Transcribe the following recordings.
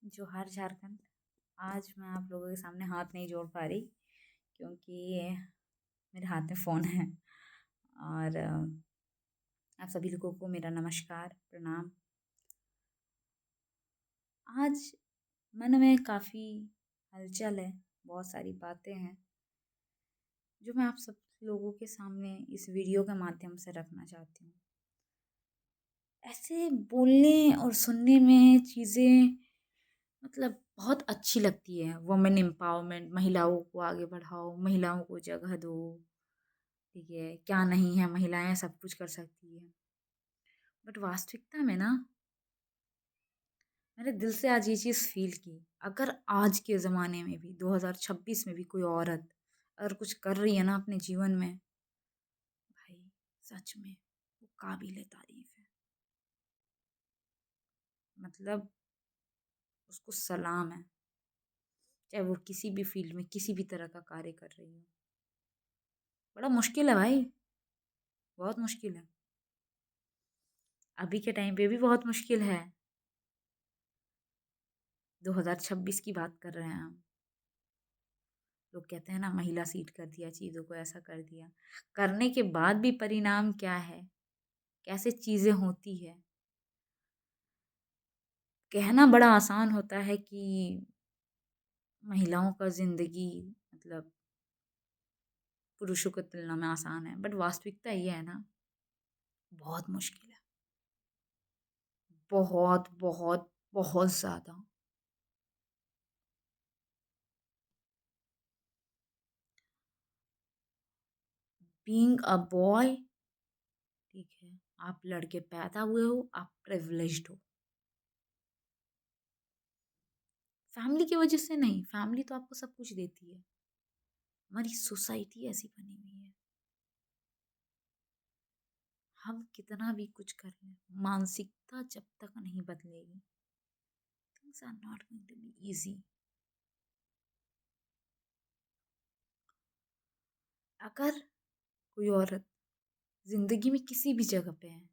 जोहार झारखंड। आज मैं आप लोगों के सामने हाथ नहीं जोड़ पा रही क्योंकि मेरे हाथ में फ़ोन है। और आप सभी लोगों को मेरा नमस्कार, प्रणाम। आज मन में काफ़ी हलचल है, बहुत सारी बातें हैं जो मैं आप सब लोगों के सामने इस वीडियो के माध्यम से रखना चाहती हूँ। ऐसे बोलने और सुनने में चीज़ें बहुत अच्छी लगती है। वुमेन एम्पावरमेंट, महिलाओं को आगे बढ़ाओ, महिलाओं को जगह दो, ठीक है? क्या नहीं है, महिलाएँ सब कुछ कर सकती हैं। बट वास्तविकता में ना मैंने दिल से आज ये चीज़ फ़ील की, अगर आज के ज़माने में भी 2026 में भी कोई औरत अगर कुछ कर रही है ना अपने जीवन में, भाई सच में वो काबिल-ए-तारीफ़ है। मतलब उसको सलाम है, चाहे वो किसी भी फ़ील्ड में किसी भी तरह का कार्य कर रही हो। बड़ा मुश्किल है भाई, बहुत मुश्किल है। अभी के टाइम पे भी बहुत मुश्किल है। 2026 की बात कर रहे हैं हम। लोग कहते हैं ना महिला सीट कर दिया, चीज़ों को ऐसा कर दिया। करने के बाद भी परिणाम क्या है? कैसे चीज़ें होती है? कहना बड़ा आसान होता है कि महिलाओं का ज़िंदगी मतलब पुरुषों की तुलना में आसान है, बट वास्तविकता ये है ना, बहुत मुश्किल है। बहुत, बहुत, बहुत ज़्यादा। बीइंग अ बॉय, ठीक है, आप लड़के पैदा हुए हो, आप प्रिविलेज्ड हो। फैमिली की वजह से नहीं, फैमिली तो आपको सब कुछ देती है। हमारी सोसाइटी ऐसी बनी हुई है। हम कितना भी कुछ कर लें, मानसिकता जब तक नहीं बदलेगी, things are not going to be easy. अगर कोई औरत जिंदगी में किसी भी जगह पे है,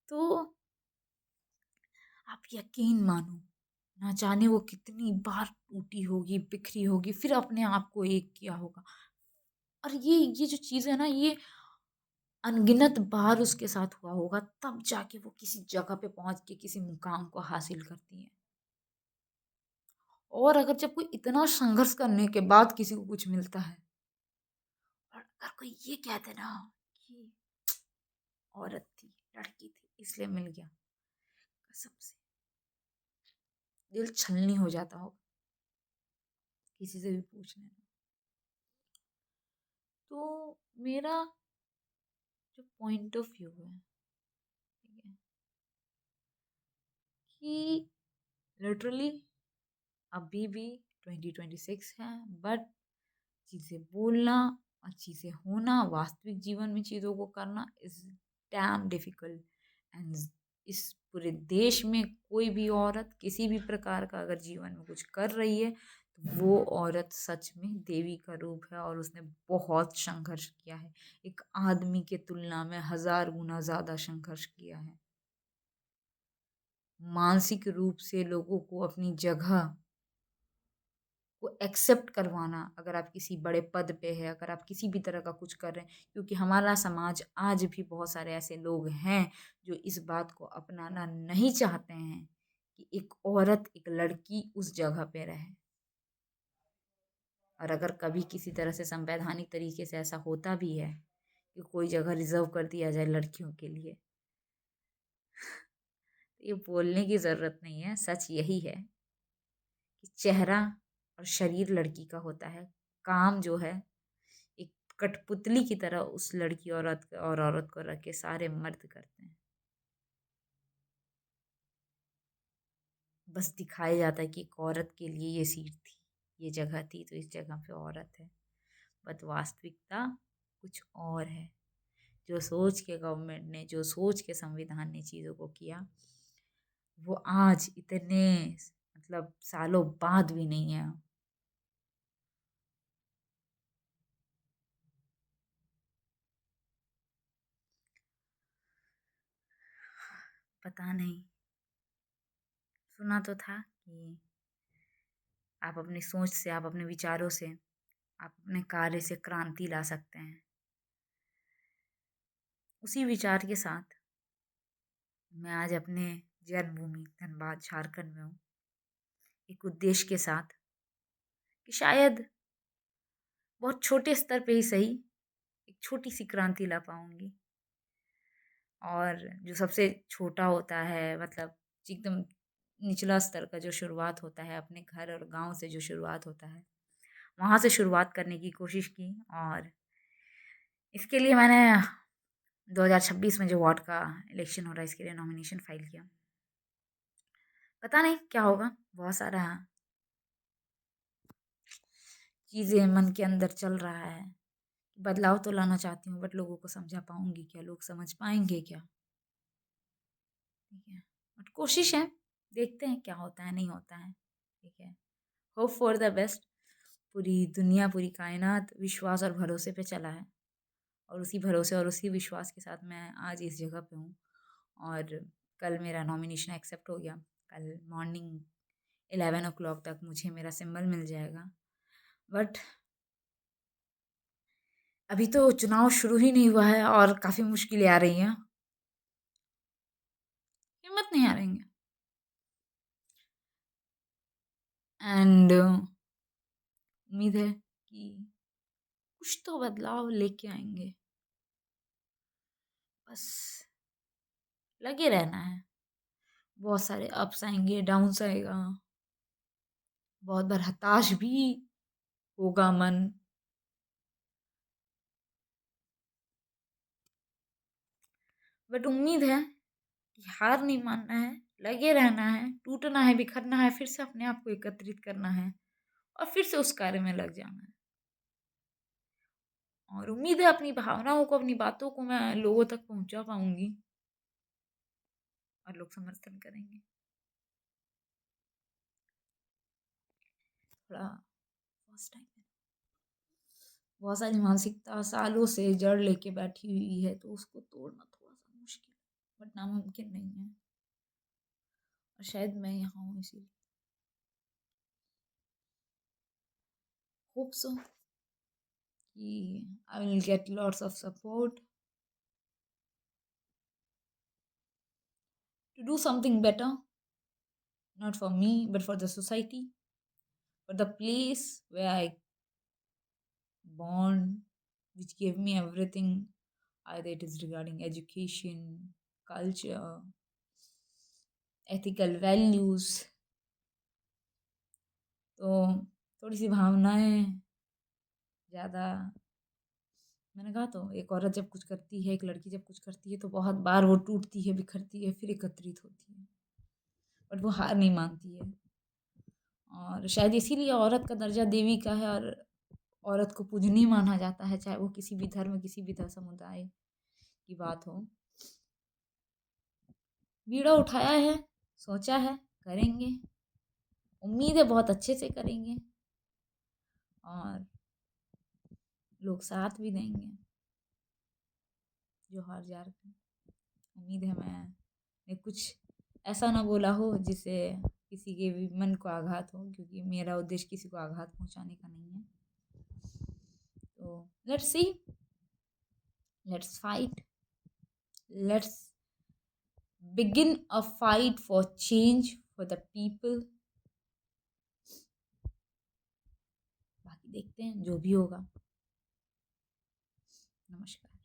तो आप यकीन मानो, ना जाने वो कितनी बार टूटी होगी, बिखरी होगी, फिर अपने आप को एक किया होगा। और ये जो चीज़ है ना, ये अनगिनत बार उसके साथ हुआ होगा, तब जाके वो किसी जगह पे पहुंच के किसी मुकाम को हासिल करती है। और अगर जब कोई इतना संघर्ष करने के बाद किसी को कुछ मिलता है, और अगर कोई ये कहते ना कि औरत थी, लड़की थी, इसलिए मिल गया, कसम से दिल छलनी हो जाता होगा किसी से भी पूछने में। तो मेरा जो पॉइंट ऑफ व्यू है, ठीक है, कि लिटरली अभी भी 2026 है, बट चीज़ें बोलना और चीज़ें होना, वास्तविक जीवन में चीज़ों को करना इज़ डैम डिफ़िकल्ट। एंड इस पूरे देश में कोई भी औरत किसी भी प्रकार का अगर जीवन में कुछ कर रही है, तो वो औरत सच में देवी का रूप है और उसने बहुत संघर्ष किया है। एक आदमी के तुलना में 1000 गुना ज़्यादा संघर्ष किया है। मानसिक रूप से लोगों को अपनी जगह को एक्सेप्ट करवाना, अगर आप किसी बड़े पद पे है, अगर आप किसी भी तरह का कुछ कर रहे हैं, क्योंकि हमारा समाज आज भी बहुत सारे ऐसे लोग हैं जो इस बात को अपनाना नहीं चाहते हैं कि एक औरत, एक लड़की उस जगह पे रहे। और अगर कभी किसी तरह से संवैधानिक तरीके से ऐसा होता भी है कि कोई जगह रिजर्व कर दिया जाए लड़कियों के लिए, तो ये बोलने की ज़रूरत नहीं है, सच यही है कि चेहरा और शरीर लड़की का होता है, काम जो है एक कठपुतली की तरह उस लड़की और औरत को रख के सारे मर्द करते हैं। बस दिखाया जाता है कि एक औरत के लिए ये सीट थी, ये जगह थी, तो इस जगह पे औरत है। बट वास्तविकता कुछ और है। जो सोच के गवर्नमेंट ने, जो सोच के संविधान ने चीज़ों को किया, वो आज इतने सालों बाद भी नहीं है। पता नहीं, सुना तो था कि आप अपनी सोच से, आप अपने विचारों से, आप अपने कार्य से क्रांति ला सकते हैं। उसी विचार के साथ मैं आज अपने जन्मभूमि धनबाद झारखंड में हूँ, एक उद्देश्य के साथ कि शायद बहुत छोटे स्तर पे ही सही एक छोटी-सी क्रांति ला पाऊँगी। और जो सबसे छोटा होता है मतलब एकदम निचला स्तर का जो शुरुआत होता है अपने घर और गाँव से जो शुरुआत होता है, वहाँ से शुरुआत करने की कोशिश की और इसके लिए मैंने 2026 में जो वार्ड का इलेक्शन हो रहा है इसके लिए नॉमिनेशन फाइल किया। पता नहीं क्या होगा, बहुत सारा चीज़ें मन के अंदर चल रहा है। बदलाव तो लाना चाहती हूँ बट लोगों को समझा पाऊँगी क्या? लोग समझ पाएँगे क्या? ठीक है, बट कोशिश है, देखते हैं क्या होता है, नहीं होता है, ठीक है। Hope for the best. पूरी दुनिया, पूरी कायनात विश्वास और भरोसे पे चला है और उसी भरोसे और उसी विश्वास के साथ मैं आज इस जगह पे हूँ और कल मेरा नॉमिनेशन एक्सेप्ट हो गया। कल मॉर्निंग 11 ओ क्लॉक तक मुझे मेरा सिंबल मिल जाएगा। बट अभी तो चुनाव शुरू ही नहीं हुआ है और काफ़ी मुश्किलें आ रही हैं। हिम्मत नहीं हारेंगे एंड उम्मीद है कि कुछ तो बदलाव लेके आएँगे। बस लगे रहना है। बहुत सारे अप्स आएँगे, डाउन्स आएगा। बहुत बार हताश भी होगा मन। बट उम्मीद है कि हार नहीं मानना है, लगे रहना है, टूटना है, बिखरना है, फिर से अपने आप को एकत्रित करना है और फिर से उस कार्य में लग जाना है। और उम्मीद है अपनी भावनाओं को, अपनी बातों को मैं लोगों तक पहुँचा पाऊँगी और लोग समर्थन करेंगे। थोड़ा फर्स्ट टाइम है। बहुत सारी मानसिकता सालों से जड़ लेके बैठी हुई है, तो उसको तोड़ना थोड़ा-सा मुश्किल है, बट नामुमकिन नहीं है और शायद मैं यहाँ हूँ इसीलिए। होप सो कि I will get lots of support to do something better, not for me, but for the society, for the place where I born, which gave me everything, either it is regarding education, culture, ethical values. तो थोड़ी सी भावनाएं ज़्यादा मैंने कहा तो एक औरत जब कुछ करती है, एक लड़की जब कुछ करती है तो बहुत बार वो टूटती है, बिखरती है, फिर एकत्रित होती है, बट वो हार नहीं मानती है। और शायद इसीलिए औरत का दर्जा देवी का है और औरत को पूजनीय माना जाता है, चाहे वो किसी भी धर्म, किसी भी समुदाय की बात हो। बीड़ा उठाया है, सोचा है, करेंगे। उम्मीद है बहुत अच्छे से करेंगे और लोग साथ भी देंगे जो हार जा रहे हैं। उम्मीद है मैंने कुछ ऐसा ना बोला हो जिससे किसी के भी मन को आघात हो, क्योंकि मेरा उद्देश्य किसी को आघात पहुंचाने का नहीं है। तो let's see, let's fight, let's begin a fight for change for the people। बाकी देखते हैं जो भी होगा। नमस्कार।